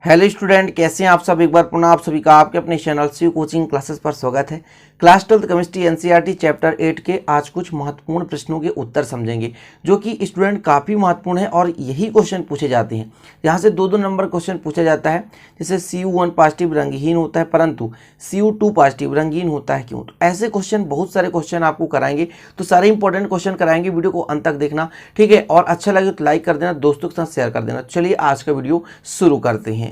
Hello student, कैसे हैं आप सब। एक बार पुनः आप सभी का आपके अपने चैनल शिव कोचिंग क्लासेस पर स्वागत है। क्लास 12 केमिस्ट्री एनसीईआरटी चैप्टर 8 के आज कुछ महत्वपूर्ण प्रश्नों के उत्तर समझेंगे, जो कि स्टूडेंट काफ़ी महत्वपूर्ण है और यही क्वेश्चन पूछे जाते हैं। यहाँ से 2-2 नंबर क्वेश्चन पूछा जाता है। जैसे Cu1 पॉजिटिव रंगहीन होता है परंतु Cu2 पॉजिटिव रंगीन होता है क्यों। तो ऐसे क्वेश्चन, बहुत सारे क्वेश्चन आपको कराएंगे, तो सारे इंपॉर्टेंट क्वेश्चन कराएंगे। वीडियो को अंत तक देखना, ठीक है। और अच्छा लगे तो लाइक कर देना, दोस्तों के साथ शेयर कर देना। चलिए आज का वीडियो शुरू करते हैं।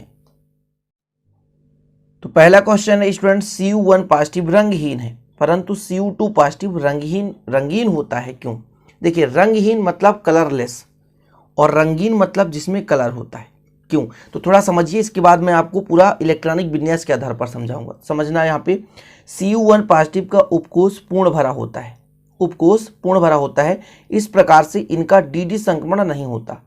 तो पहला क्वेश्चन है स्टूडेंट, Cu1 पॉजिटिव रंगहीन है परंतु Cu2 पॉजिटिव रंगीन होता है क्यों। देखिए, रंगहीन मतलब कलरलेस और रंगीन मतलब जिसमें कलर होता है। क्यों, तो थोड़ा समझिए, इसके बाद मैं आपको पूरा इलेक्ट्रॉनिक विन्यास के आधार पर समझाऊंगा। समझना, यहाँ पे Cu1 पॉजिटिव का उपकोष पूर्ण भरा होता है। उपकोष पूर्ण भरा होता है, इस प्रकार से इनका डी संक्रमण नहीं होता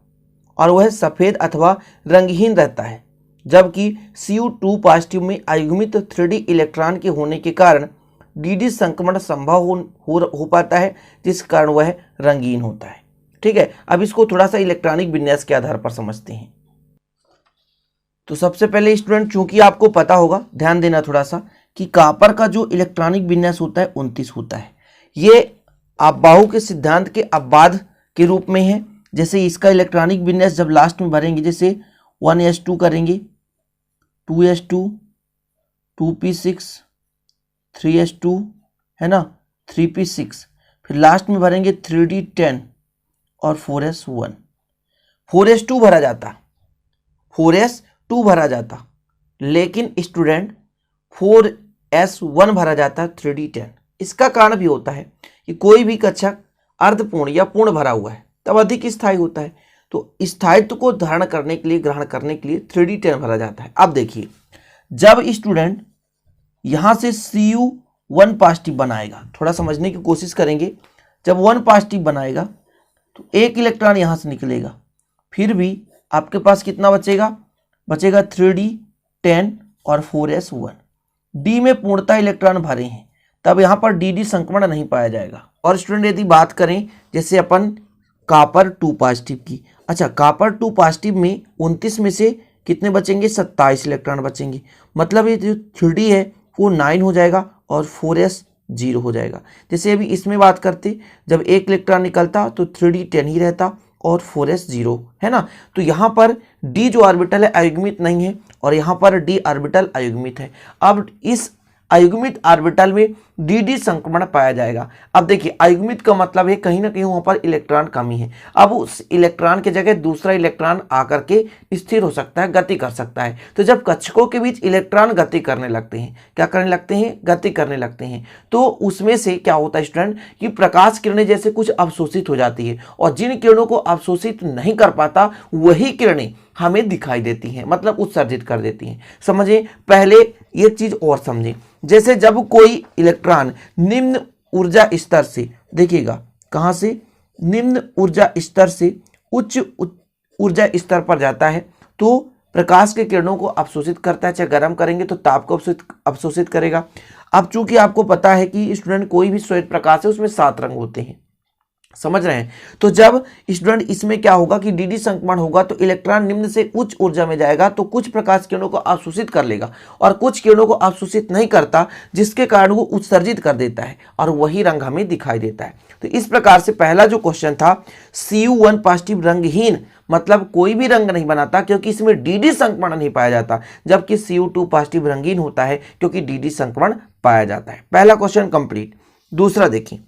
और वह सफ़ेद अथवा रंगहीन रहता है। जबकि Cu2 पॉजिटिव में अयुग्मित 3D इलेक्ट्रॉन के होने के कारण डी संक्रमण संभव हो पाता है, जिस कारण वह रंगीन होता है। ठीक है, अब इसको थोड़ा सा इलेक्ट्रॉनिक विन्यास के आधार पर समझते हैं। तो सबसे पहले स्टूडेंट, चूंकि आपको पता होगा, ध्यान देना थोड़ा सा, कि कॉपर का जो इलेक्ट्रॉनिक विन्यास होता है 29 होता है। ये अपबाहु के सिद्धांत के अपवाद के रूप में है। जैसे इसका इलेक्ट्रॉनिक विन्यास जब लास्ट में भरेंगे, जैसे 1s2 करेंगे, 2s2, 2p6, 3s2 है ना, 3p6, फिर लास्ट में भरेंगे 3d10 और 4s1। 4s2 भरा जाता, 4s2 भरा जाता, लेकिन स्टूडेंट 4s1 भरा जाता 3d10। इसका कारण भी होता है कि कोई भी कक्षक अर्धपूर्ण या पूर्ण भरा हुआ है तब अधिक स्थायी होता है, तो स्थायित्व को धारण करने के लिए, ग्रहण करने के लिए 3d10 भरा जाता है। अब देखिए, जब स्टूडेंट यहां से Cu1 पॉजिटिव बनाएगा, थोड़ा समझने की कोशिश करेंगे। जब 1 पॉजिटिव बनाएगा तो एक इलेक्ट्रॉन यहां से निकलेगा, फिर भी आपके पास कितना बचेगा, 3d10 और 4s1। डी में पूर्णतः इलेक्ट्रॉन भरे हैं, तब यहां पर डी संक्रमण नहीं पाया जाएगा। और स्टूडेंट यदि बात करें जैसे अपन कॉपर 2 पॉजिटिव की, अच्छा, कॉपर 2 पॉजिटिव में 29 में से कितने बचेंगे, 27 इलेक्ट्रॉन बचेंगे। मतलब ये जो 3d है वो 9 हो जाएगा और 4s 0 हो जाएगा। जैसे अभी इसमें बात करते, जब एक इलेक्ट्रॉन निकलता तो 3d10 ही रहता और 4s 0 है ना। तो यहाँ पर d जो ऑर्बिटल है अयुग्मित नहीं है और यहाँ पर d ऑर्बिटल अयुग्मित है। अब इस अयुग्मित ऑर्बिटल में डी संक्रमण पाया जाएगा। अब देखिए, अयुग्मित का मतलब है कहीं ना कहीं वहां पर इलेक्ट्रॉन कमी है। अब उस इलेक्ट्रॉन की जगह दूसरा इलेक्ट्रॉन आकर के स्थिर हो सकता है, गति कर सकता है। तो जब कक्षकों के बीच इलेक्ट्रॉन गति करने लगते हैं, क्या करने लगते हैं, गति करने लगते हैं, तो उसमें से क्या होता है स्टूडेंट कि प्रकाश किरणें जैसे कुछ अवशोषित हो जाती है और जिन किरणों को अवशोषित नहीं कर पाता वही किरणें हमें दिखाई देती हैं, मतलब उत्सर्जित कर देती हैं। समझे, पहले ये चीज और समझें। जैसे जब कोई इलेक्ट्रॉन निम्न ऊर्जा स्तर से, देखिएगा कहां से, निम्न ऊर्जा स्तर से उच्च ऊर्जा स्तर पर जाता है तो प्रकाश के किरणों को अवशोषित करता है। चाहे गर्म करेंगे तो ताप को अवशोषित करेगा। अब चूंकि आपको पता है कि स्टूडेंट कोई भी श्वेत प्रकाश है उसमें 7 रंग होते हैं, समझ रहे हैं। तो जब स्टूडेंट इसमें क्या होगा कि डी संक्रमण होगा तो इलेक्ट्रॉन निम्न से उच्च ऊर्जा में जाएगा तो कुछ प्रकाश किरणों को अवशोषित कर लेगा और कुछ किरणों को अवशोषित नहीं करता, जिसके कारण वो उत्सर्जित कर देता है और वही रंग हमें दिखाई देता है। तो इस प्रकार से पहला जो क्वेश्चन था, Cu1 पॉजिटिव रंगहीन मतलब कोई भी रंग नहीं बनाता क्योंकि इसमें डी संक्रमण नहीं पाया जाता, जबकि Cu2 पॉजिटिव रंगीन होता है क्योंकि डी संक्रमण पाया जाता है। पहला क्वेश्चन कंप्लीट। दूसरा देखिए,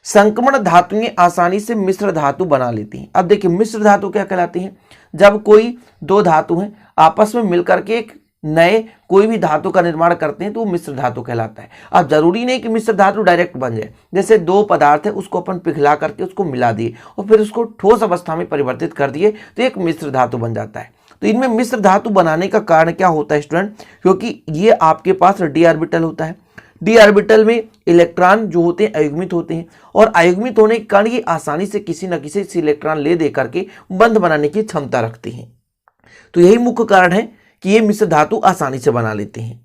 संक्रमण धातुएं आसानी से मिश्र धातु बना लेती हैं। अब देखिए, मिश्र धातु क्या कहलाती हैं, जब कोई 2 धातु हैं आपस में मिलकर के एक नए कोई भी धातु का निर्माण करते हैं तो वो मिश्र धातु कहलाता है। अब जरूरी नहीं कि मिश्र धातु डायरेक्ट बन जाए। जैसे 2 पदार्थ है, उसको अपन पिघला करके उसको मिला दिए और फिर उसको ठोस अवस्था में परिवर्तित कर दिए तो एक मिश्र धातु बन जाता है। तो इनमें मिश्र धातु बनाने का कारण क्या होता है स्टूडेंट, क्योंकि ये आपके पास डी ऑर्बिटल होता है। डी ऑर्बिटल में इलेक्ट्रॉन जो होते हैं अयुग्मित होते हैं और अयुग्मित होने के कारण ये आसानी से किसी न किसी इलेक्ट्रॉन ले दे करके बंध बनाने की क्षमता रखते हैं। तो यही मुख्य कारण है कि ये मिश्र धातु आसानी से बना लेते हैं।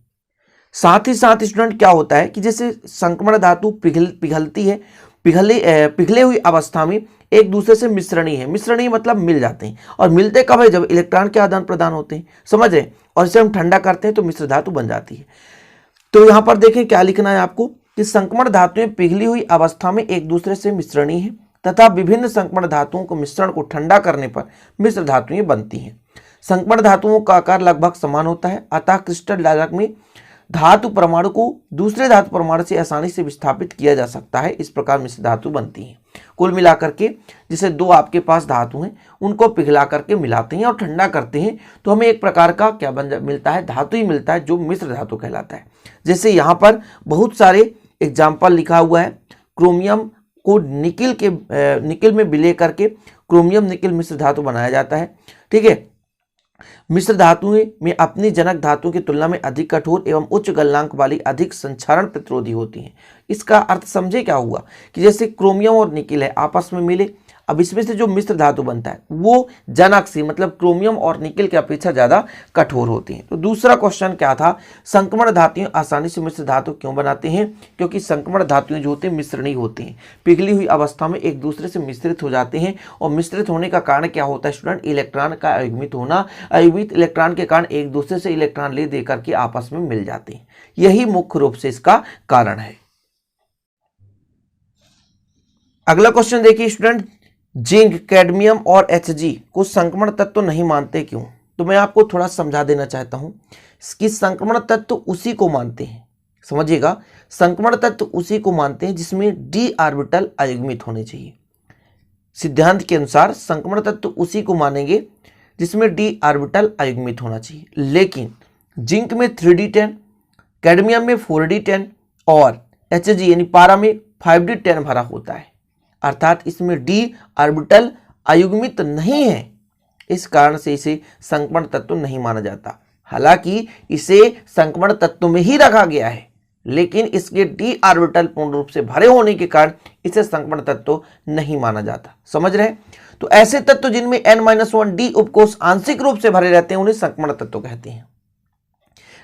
साथ ही साथ स्टूडेंट क्या होता है कि जैसे संक्रमण धातु पिघलती है, पिघले हुई अवस्था में एक दूसरे से मिश्रणीय है। मिश्रणीय मतलब मिल जाते हैं और मिलते कब है, जब इलेक्ट्रॉन के आदान प्रदान होते हैं, समझ रहे। और इसे हम ठंडा करते हैं तो मिश्र धातु बन जाती है। तो यहाँ पर देखें क्या लिखना है आपको कि संक्रमण धातुएं पिघली हुई अवस्था में एक दूसरे से मिश्रणीय है तथा विभिन्न संक्रमण धातुओं को मिश्रण को ठंडा करने पर मिश्र धातुएं बनती हैं। संक्रमण धातुओं का आकार लगभग समान होता है, अतः क्रिस्टल डायलग में धातु परमाणु को दूसरे धातु परमाणु से आसानी से विस्थापित किया जा सकता है। इस प्रकार मिश्र धातु बनती हैं। कुल मिलाकर के जैसे दो आपके पास धातु हैं, उनको पिघला करके मिलाते हैं और ठंडा करते हैं तो हमें एक प्रकार का क्या मिलता है, धातु ही मिलता है, जो मिश्र धातु कहलाता है। जैसे यहाँ पर बहुत सारे एग्जाम्पल लिखा हुआ है। क्रोमियम को निकिल में विलय करके क्रोमियम निकिल मिश्र धातु बनाया जाता है। ठीक है, मिश्र धातुएं में अपनी जनक धातु की तुलना में अधिक कठोर एवं उच्च गलनांक वाली अधिक संक्षारण प्रतिरोधी होती हैं। इसका अर्थ समझे क्या हुआ कि जैसे क्रोमियम और निकिल है आपस में मिले, अब इसमें से जो मिश्र धातु बनता है वो जनक से मतलब क्रोमियम और निकिल की अपेक्षा ज्यादा कठोर होती हैं। तो दूसरा क्वेश्चन क्या था, संक्रमण धातुएं आसानी से मिश्र धातु क्यों बनाते हैं? क्योंकि संक्रमण धातुएं जो होते हैं मिश्रणीय होती हैं, पिघली हुई अवस्था में एक दूसरे से मिश्रित हो जाते हैं। और मिश्रित होने का कारण क्या होता है स्टूडेंट? इलेक्ट्रॉन का अयुग्मित होना। अयुग्मित इलेक्ट्रॉन के कारण एक दूसरे से इलेक्ट्रॉन ले दे करके आपस में मिल जाते हैं। यही मुख्य रूप से इसका कारण है। अगला क्वेश्चन देखिए स्टूडेंट, जिंक, कैडमियम और Hg को संक्रमण तत्व नहीं मानते क्यों? तो मैं आपको थोड़ा समझा देना चाहता हूं कि संक्रमण तत्व उसी को मानते हैं, समझिएगा, संक्रमण तत्व उसी को मानते हैं जिसमें d ऑर्बिटल अयुग्मित होने चाहिए। सिद्धांत के अनुसार संक्रमण तत्व उसी को मानेंगे जिसमें d ऑर्बिटल अयुग्मित होना चाहिए। लेकिन जिंक में 3d10, कैडमियम में 4d10 और Hg यानी पारा में 5d10 भरा होता है, अर्थात इसमें d ऑर्बिटल अयुग्मित नहीं है। इस कारण से इसे संक्रमण तत्व नहीं माना जाता। हालांकि इसे संक्रमण तत्व में ही रखा गया है, लेकिन इसके d ऑर्बिटल पूर्ण रूप से भरे होने के कारण इसे संक्रमण तत्व नहीं माना जाता। समझ रहे? तो ऐसे तत्व जिनमें n-1 d उपकोष आंशिक रूप से भरे रहते हैं उन्हें संक्रमण तत्व कहते हैं।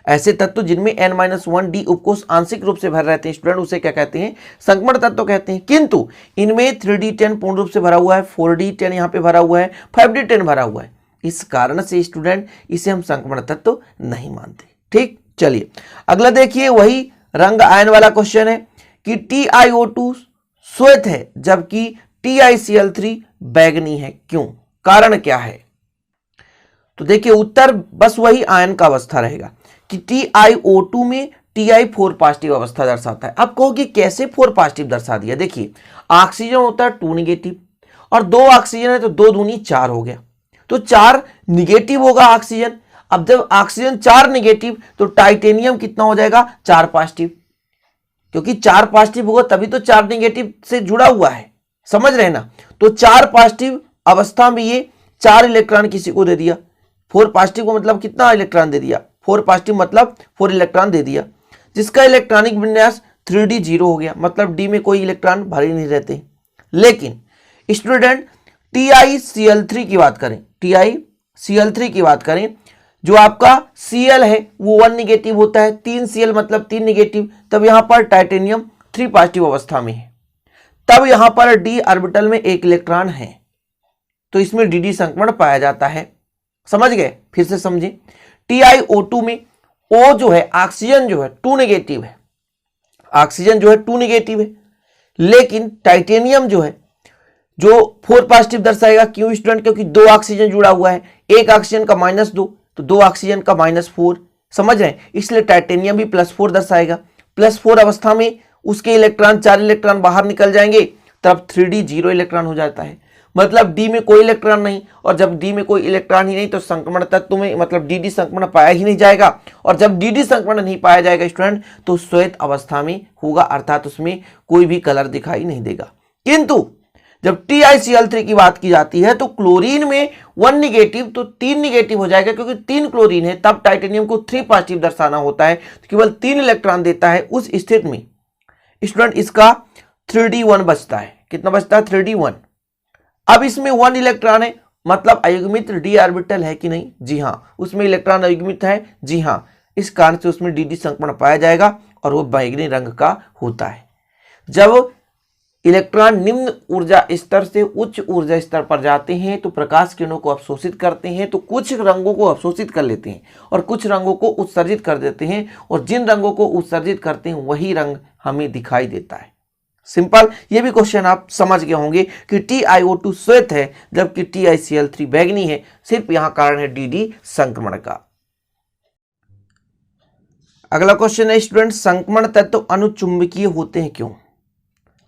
ऐसे तत्व जिनमें n-1 d उपकोष आंशिक रूप से भरे रहते हैं स्टूडेंट, उसे क्या कहते हैं? संक्रमण तत्व कहते हैं। किंतु इनमें 3d10 पूर्ण रूप से भरा हुआ है, 4d10 यहाँ पे भरा हुआ है, 5d10 भरा हुआ है। इस कारण से स्टूडेंट इसे हम संक्रमण तत्व नहीं मानते। ठीक, चलिए अगला देखिए, वही रंग आयन वाला क्वेश्चन है कि TiO2 श्वेत है जबकि TiCl3 बैंगनी है, क्यों? कारण क्या है? तो देखिए उत्तर बस वही आयन का अवस्था रहेगा कि TiO2 में Ti 4 पॉजिटिव अवस्था दर्शाता है। अब कहो कि कैसे 4 पॉजिटिव दर्शा दिया? देखिए ऑक्सीजन होता है 2 निगेटिव और 2 ऑक्सीजन है तो 2 दूनी 4 हो गया, तो 4 निगेटिव होगा ऑक्सीजन। अब जब ऑक्सीजन 4 निगेटिव तो टाइटेनियम कितना हो जाएगा? 4 पॉजिटिव, क्योंकि 4 पॉजिटिव होगा तभी तो 4 निगेटिव से जुड़ा हुआ है। समझ रहे ना? तो 4 पॉजिटिव अवस्था में ये 4 इलेक्ट्रॉन किसी को दे दिया। 4 पॉजिटिव को मतलब कितना इलेक्ट्रॉन दे दिया? 4 पॉजिटिव मतलब 4 इलेक्ट्रॉन दे दिया, जिसका इलेक्ट्रॉनिक विन्यास 3d0 हो गया, मतलब d में कोई इलेक्ट्रॉन भरे नहीं रहते। लेकिन स्टूडेंट TiCl3 की बात करें, TiCl3 की बात करें, जो आपका Cl है वो 1 निगेटिव होता है, 3 Cl मतलब 3 निगेटिव, तब यहां पर टाइटेनियम 3 पॉजिटिव अवस्था में है, तब यहां पर d ऑर्बिटल में 1 इलेक्ट्रॉन है, तो इसमें dd संक्रमण पाया जाता है। समझ गए? फिर से समझे, TiO2 में O जो है ऑक्सीजन जो है 2 नेगेटिव है, ऑक्सीजन जो है 2 नेगेटिव है, लेकिन टाइटेनियम जो है जो 4 पॉजिटिव दर्शाएगा। क्यों स्टूडेंट? क्योंकि 2 ऑक्सीजन जुड़ा हुआ है, एक ऑक्सीजन का -2 तो 2 ऑक्सीजन का -4। समझ रहे हैं? इसलिए टाइटेनियम भी +4 दर्शाएगा। +4 अवस्था में उसके इलेक्ट्रॉन 4 इलेक्ट्रॉन बाहर निकल जाएंगे, तब 3d0 इलेक्ट्रॉन हो जाता है, मतलब d में कोई इलेक्ट्रॉन नहीं, और जब d में कोई इलेक्ट्रॉन ही नहीं तो संक्रमण तत्व में मतलब dd संक्रमण पाया ही नहीं जाएगा, और जब dd संक्रमण नहीं पाया जाएगा स्टूडेंट तो श्वेत अवस्था में होगा, अर्थात उसमें कोई भी कलर दिखाई नहीं देगा। किंतु जब TiCl3 की बात की जाती है तो क्लोरीन में 1 निगेटिव तो 3 निगेटिव हो जाएगा, क्योंकि 3 क्लोरीन है, तब टाइटेनियम को 3 पॉजिटिव दर्शाना होता है, तो केवल 3 इलेक्ट्रॉन देता है। उस स्थिति में स्टूडेंट इसका 3d1 बचता है। कितना बचता है? 3d1। अब इसमें 1 इलेक्ट्रॉन है, मतलब अयुग्मित d ऑर्बिटल है कि नहीं? जी हाँ, उसमें इलेक्ट्रॉन अयुग्मित है। जी हाँ, इस कारण से उसमें dd संक्रमण पाया जाएगा और वो बैंगनी रंग का होता है। जब इलेक्ट्रॉन निम्न ऊर्जा स्तर से उच्च ऊर्जा स्तर पर जाते हैं तो प्रकाश किरणों को अवशोषित करते हैं, तो कुछ रंगों को अवशोषित कर लेते हैं और कुछ रंगों को उत्सर्जित कर देते हैं, और जिन रंगों को उत्सर्जित करते हैं वही रंग हमें दिखाई देता है। सिंपल। ये भी क्वेश्चन आप समझ गए होंगे कि TiO2 श्वेत है जबकि TiCl3 बैंगनी है, सिर्फ यहां कारण है DD संक्रमण का। अगला क्वेश्चन है स्टूडेंट, संक्रमण तत्व अनुचुंबकीय होते हैं क्यों?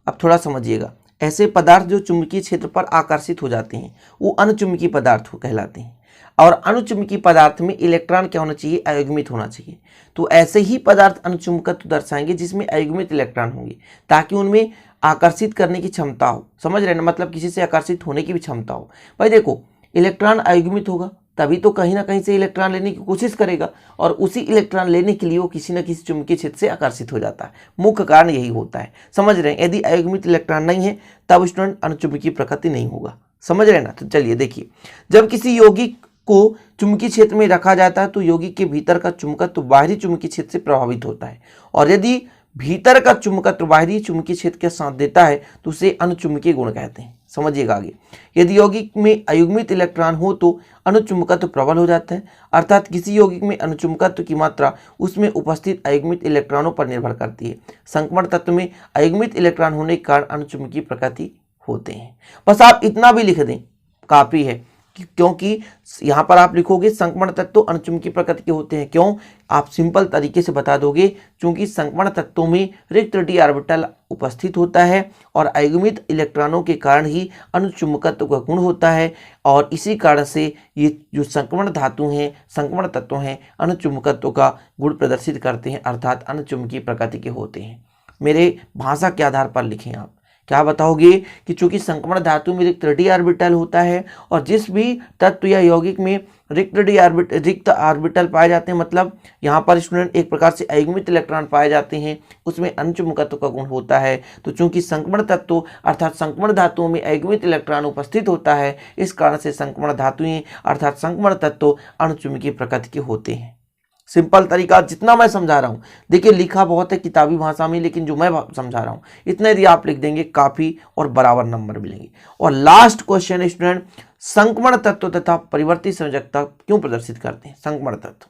अब थोड़ा समझिएगा। ऐसे पदार्थ जो चुंबकीय क्षेत्र पर आकर्षित हो जाते हैं वो अनुचुंबकीय पदार्थ कहलाते हैं, और अनुचुंबकीय पदार्थ में इलेक्ट्रॉन क्या होना चाहिए? अयुग्मित होना चाहिए। तो ऐसे ही पदार्थ अनुचुंबकत्व दर्शाएंगे जिसमें अयुग्मित इलेक्ट्रॉन होंगे, ताकि उनमें आकर्षित करने की क्षमता हो। समझ रहे हैं ना, मतलब किसी से आकर्षित होने की भी क्षमता हो। भाई देखो, इलेक्ट्रॉन अयुग्मित होगा तभी तो कहीं ना कहीं से इलेक्ट्रॉन लेने की कोशिश करेगा, और उसी इलेक्ट्रॉन लेने के लिए वो किसी न किसी चुंबकीय क्षेत्र से आकर्षित हो जाता है। मुख्य कारण यही होता है। समझ रहे हैं? यदि अयुग्मित इलेक्ट्रॉन नहीं है तब स्टूडेंट अनुचुंबकीय प्रकृति नहीं होगा। समझ रहे हैं ना? तो चलिए देखिए, जब किसी यौगिक को चुंबकीय क्षेत्र में रखा जाता है तो यौगिक के भीतर का चुंबकत्व बाहरी चुंबकीय क्षेत्र से प्रभावित होता है, और यदि भीतर का चुंबकत्व बाहरी चुंबकीय क्षेत्र के साथ देता है तो उसे अनुचुंबकीय गुण कहते हैं। समझिएगा आगे। यदि यौगिक में अयुग्मित इलेक्ट्रॉन हो तो अनुचुंबकत्व प्रबल हो जाता है, अर्थात किसी यौगिक में अनुचुंबकत्व की मात्रा उसमें उपस्थित अयुग्मित इलेक्ट्रॉनों पर निर्भर करती है। संक्रमण तत्व में अयुग्मित इलेक्ट्रॉन होने के कारण अनुचुंबकीय प्रकृति होते हैं। बस आप इतना भी लिख दें काफी है, क्योंकि यहां पर आप लिखोगे संक्रमण तत्व अनुचुंबकीय प्रकृति के होते हैं। क्यों? आप सिंपल तरीके से बता दोगे, क्योंकि संक्रमण तत्वों में रिक्त d ऑर्बिटल उपस्थित होता है और अयुग्मित इलेक्ट्रॉनों के कारण ही अनुचुंबकत्व का गुण होता है, और इसी कारण से ये जो संक्रमण धातु हैं, संक्रमण तत्व हैं, अनुचुंबकत्व का गुण प्रदर्शित करते हैं, अर्थात अनुचुंबकीय प्रकृति के होते हैं। मेरे भाषा के आधार पर लिखें। आप क्या बताओगे कि चूंकि संक्रमण धातु में रिक्त d ऑर्बिटल होता है, और जिस भी तत्व या यौगिक में रिक्त ऑर्बिटल पाए जाते हैं, मतलब यहाँ पर स्टूडेंट एक प्रकार से अयुग्मित इलेक्ट्रॉन पाए जाते हैं, उसमें अनुचुंबकत्व का गुण होता है। तो चूंकि संक्रमण तत्व अर्थात संक्रमण धातुओं में अयुग्मित इलेक्ट्रॉन उपस्थित होता है, इस कारण से संक्रमण धातुएं अर्थात संक्रमण तत्व अनुचुंबकीय प्रकृति के होते हैं। सिंपल तरीका जितना मैं समझा रहा हूँ, देखिए लिखा बहुत है किताबी भाषा में, लेकिन जो मैं समझा रहा हूँ इतना यदि आप लिख देंगे काफी और बराबर नंबर मिलेंगे। और लास्ट क्वेश्चन स्टूडेंट, संक्रमण तत्व तथा परिवर्ती संयोजकता क्यों प्रदर्शित करते हैं? संक्रमण तत्व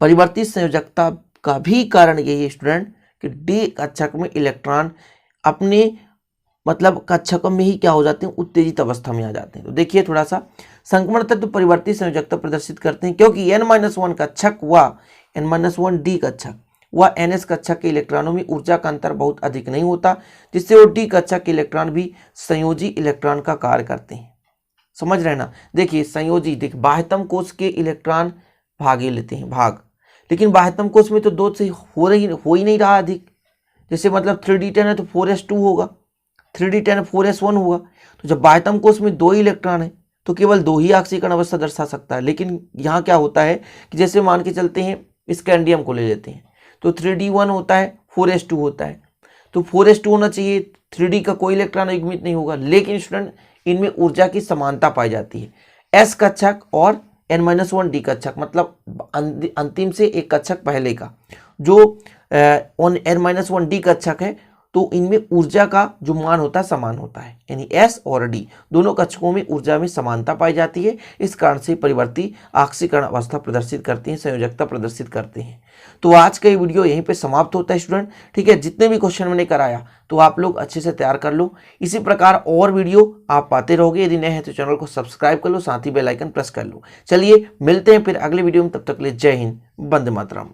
परिवर्ती संयोजकता का भी कारण यही है स्टूडेंट कि डी कक्षक में इलेक्ट्रॉन अपने मतलब कक्षक में ही क्या हो जाते हैं? उत्तेजित अवस्था में आ जाते हैं। तो देखिए थोड़ा सा, संक्रमण तत्व परिवर्ती संयोजकता प्रदर्शित करते हैं क्योंकि n-1 कक्षक व n-1 डी कक्षक व ns कक्षक के इलेक्ट्रॉनों में ऊर्जा का अंतर बहुत अधिक नहीं होता, जिससे वो डी कक्षक के इलेक्ट्रॉन भी संयोजी इलेक्ट्रॉन का कार्य करते हैं। समझ रहे ना? देखिए संयोजी, देखिए बाह्यतम कोश के इलेक्ट्रॉन भागे लेते हैं भाग, लेकिन बाह्यतम कोश में तो 2 से हो ही नहीं रहा अधिक। जैसे मतलब 3d10 है तो 4s2 होगा, 3d10 4s1 होगा। तो जब बाह्यतम कोश में 2 इलेक्ट्रॉन है तो केवल 2 ही ऑक्सीकरण अवस्था दर्शा सकता है। लेकिन यहाँ क्या होता है कि जैसे मान के चलते हैं स्कैंडियम को ले लेते हैं तो 3d1 होता है, 4s2 होता है, तो 4s2 होना चाहिए, 3d का कोई इलेक्ट्रॉन युग्मित नहीं होगा। लेकिन स्टूडेंट इनमें ऊर्जा की समानता पाई जाती है। s कक्षक और n-1 डी कक्षक, मतलब अंतिम से एक कक्षक पहले का जो n-1 डी कक्षक है, तो इनमें ऊर्जा का जो मान होता है समान होता है, यानी S और D दोनों कक्षकों में ऊर्जा में समानता पाई जाती है। इस कारण से परिवर्ती ऑक्सीकरण अवस्था प्रदर्शित करती हैं, संयोजकता प्रदर्शित करते हैं। तो आज का ये वीडियो यहीं पे समाप्त होता है स्टूडेंट। ठीक है, जितने भी क्वेश्चन मैंने कराया तो आप लोग अच्छे से तैयार कर लो। इसी प्रकार और वीडियो आप पाते रहोगे। यदि नए हैं तो चैनल को सब्सक्राइब कर लो, साथ ही बेल आइकन प्रेस कर लो। चलिए मिलते हैं फिर अगले वीडियो में, तब तक के लिए जय हिंद, वंदे मातरम।